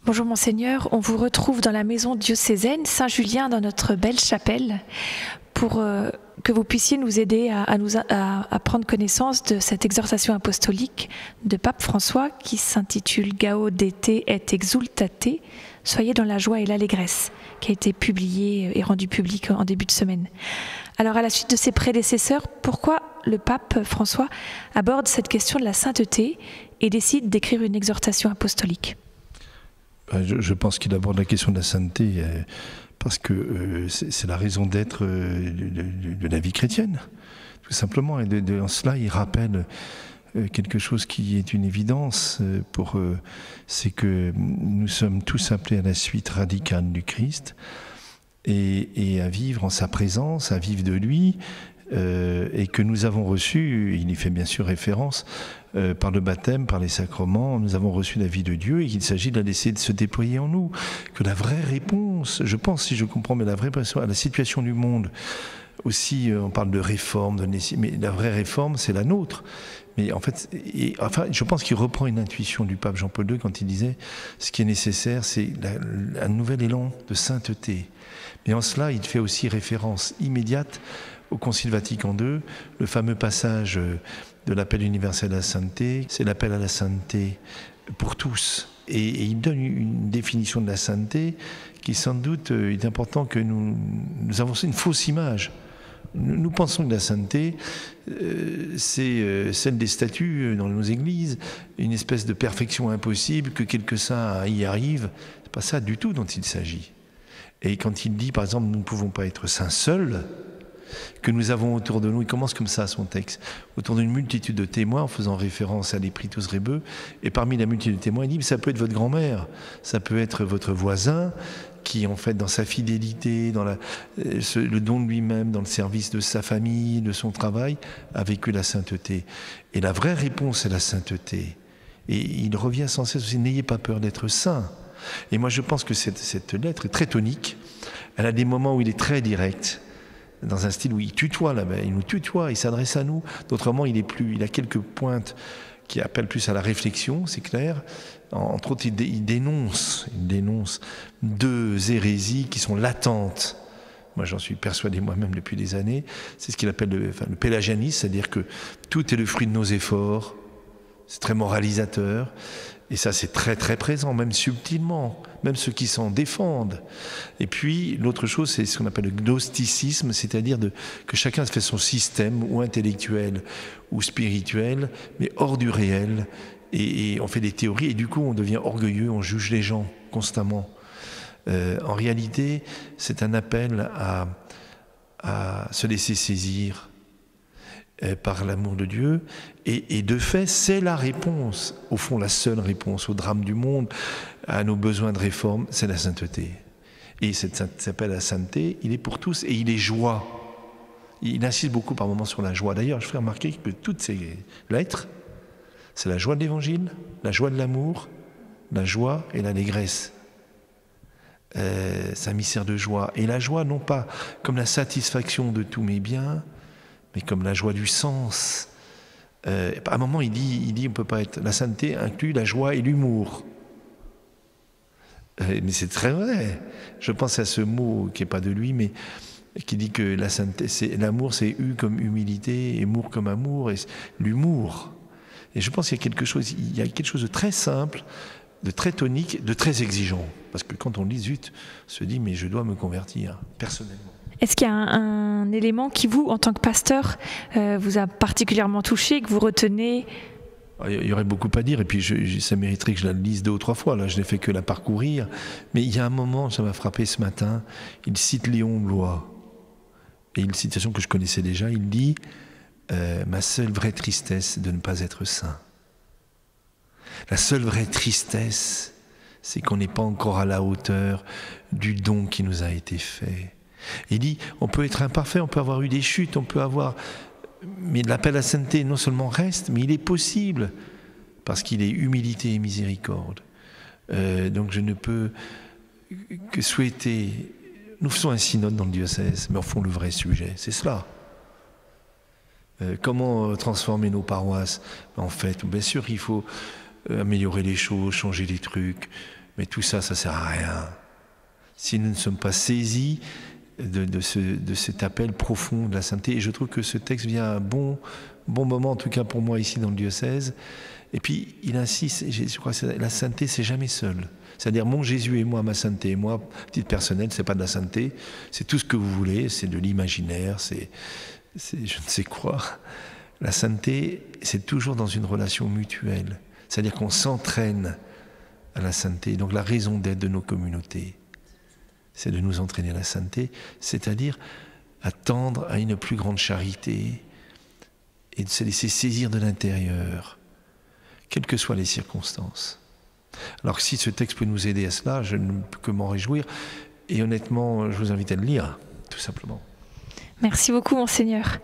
Bonjour Monseigneur, on vous retrouve dans la maison diocésaine Saint-Julien dans notre belle chapelle pour que vous puissiez nous aider à prendre connaissance de cette exhortation apostolique de Pape François qui s'intitule Gaudete et exultate, soyez dans la joie et l'allégresse, qui a été publiée et rendue publique en début de semaine. Alors à la suite de ses prédécesseurs, pourquoi le Pape François aborde cette question de la sainteté et décide d'écrire une exhortation apostolique ? Je pense qu'il aborde la question de la sainteté parce que c'est la raison d'être de la vie chrétienne, tout simplement. Et en cela, il rappelle quelque chose qui est une évidence c'est que nous sommes tous appelés à la suite radicale du Christ et à vivre en sa présence, à vivre de lui, et que nous avons reçu, il y fait bien sûr référence, par le baptême, par les sacrements, nous avons reçu la vie de Dieu et qu'il s'agit de la laisser se déployer en nous. Que la vraie réponse, je pense, si je comprends, mais la vraie réponse à la situation du monde, aussi on parle de réforme, mais la vraie réforme c'est la nôtre. Mais en fait, je pense qu'il reprend une intuition du pape Jean-Paul II quand il disait ce qui est nécessaire c'est un nouvel élan de sainteté. Mais en cela, il fait aussi référence immédiate au Concile Vatican II, le fameux passage de l'appel universel à la sainteté, c'est l'appel à la sainteté pour tous. Et il donne une définition de la sainteté qui sans doute est important que nous avons une fausse image. Nous pensons que la sainteté, c'est celle des statues dans nos églises, une espèce de perfection impossible, que quelques saints y arrivent. C'est pas ça du tout dont il s'agit. Et quand il dit, par exemple, nous ne pouvons pas être saints seuls, que nous avons autour de nous, il commence comme ça son texte, autour d'une multitude de témoins, en faisant référence à l'Épritus Rebeu, et parmi la multitude de témoins, il dit, ça peut être votre grand-mère, ça peut être votre voisin, qui en fait dans sa fidélité, dans le don de lui-même, dans le service de sa famille, de son travail, a vécu la sainteté. Et la vraie réponse est la sainteté. Et il revient sans cesse aussi, n'ayez pas peur d'être saint. Et moi je pense que cette lettre est très tonique, elle a des moments où il est très direct, dans un style où il tutoie là-bas, il nous tutoie, il s'adresse à nous. D'autres moments, il a quelques pointes qui appellent plus à la réflexion, c'est clair. Entre autres, il dénonce deux hérésies qui sont latentes. Moi, j'en suis persuadé moi-même depuis des années. C'est ce qu'il appelle le pélagianisme, c'est-à-dire que tout est le fruit de nos efforts. C'est très moralisateur. Et ça, c'est très très présent, même subtilement, même ceux qui s'en défendent. Et puis, l'autre chose, c'est ce qu'on appelle le gnosticisme, c'est-à-dire que chacun fait son système, ou intellectuel, ou spirituel, mais hors du réel. Et on fait des théories, et du coup, on devient orgueilleux, on juge les gens constamment. En réalité, c'est un appel à se laisser saisir par l'amour de Dieu, et de fait, c'est la réponse, au fond la seule réponse au drame du monde, à nos besoins de réforme, c'est la sainteté. Et cet appel à la sainteté, il est pour tous, et il est joie. Il insiste beaucoup par moments sur la joie. D'ailleurs, je ferai remarquer que toutes ces lettres, c'est la joie de l'évangile, la joie de l'amour, la joie et l'allégresse. C'est un mystère de joie. Et la joie, non pas comme la satisfaction de tous mes biens, mais comme la joie du sens. À un moment, il dit on peut pas être. La sainteté inclut la joie et l'humour. Mais c'est très vrai. Je pense à ce mot qui n'est pas de lui, mais qui dit que la sainteté, l'amour, c'est eu comme humilité, et amour comme amour, et l'humour. Et je pense qu'il y a quelque chose de très simple, de très tonique, de très exigeant. Parce que quand on lit, zut, on se dit mais je dois me convertir personnellement. Est-ce qu'il y a un élément qui, vous, en tant que pasteur, vous a particulièrement touché, que vous retenez ? Il y aurait beaucoup à dire, et puis ça mériterait que je la lise 2 ou 3 fois. Là, je n'ai fait que la parcourir. Mais il y a un moment, ça m'a frappé ce matin, il cite Léon Bloy. Et une citation que je connaissais déjà, il dit « Ma seule vraie tristesse, c'est de ne pas être saint. » La seule vraie tristesse, c'est qu'on n'est pas encore à la hauteur du don qui nous a été fait. Il dit, on peut être imparfait, on peut avoir eu des chutes, mais l'appel à la sainteté non seulement reste, mais il est possible, parce qu'il est humilité et miséricorde. Donc je ne peux que souhaiter, nous faisons un synode dans le diocèse, mais au fond le vrai sujet, c'est cela. Comment transformer nos paroisses ? En fait, bien sûr, il faut améliorer les choses, changer les trucs, Mais tout ça, ça ne sert à rien. Si nous ne sommes pas saisis de cet appel profond de la sainteté, et je trouve que ce texte vient à un bon moment, en tout cas pour moi ici dans le diocèse. Et puis il insiste, je crois que la sainteté, c'est jamais seul. C'est-à-dire mon Jésus et moi, ma sainteté. Moi, titre personnel, c'est pas de la sainteté, c'est tout ce que vous voulez, c'est de l'imaginaire, c'est je ne sais quoi. La sainteté, c'est toujours dans une relation mutuelle. C'est-à-dire qu'on s'entraîne à la sainteté. Donc la raison d'être de nos communautés, c'est de nous entraîner à la sainteté, c'est-à-dire à tendre à une plus grande charité et de se laisser saisir de l'intérieur, quelles que soient les circonstances. Alors si ce texte peut nous aider à cela, je ne peux que m'en réjouir. Et honnêtement, je vous invite à le lire, tout simplement. Merci beaucoup, Monseigneur.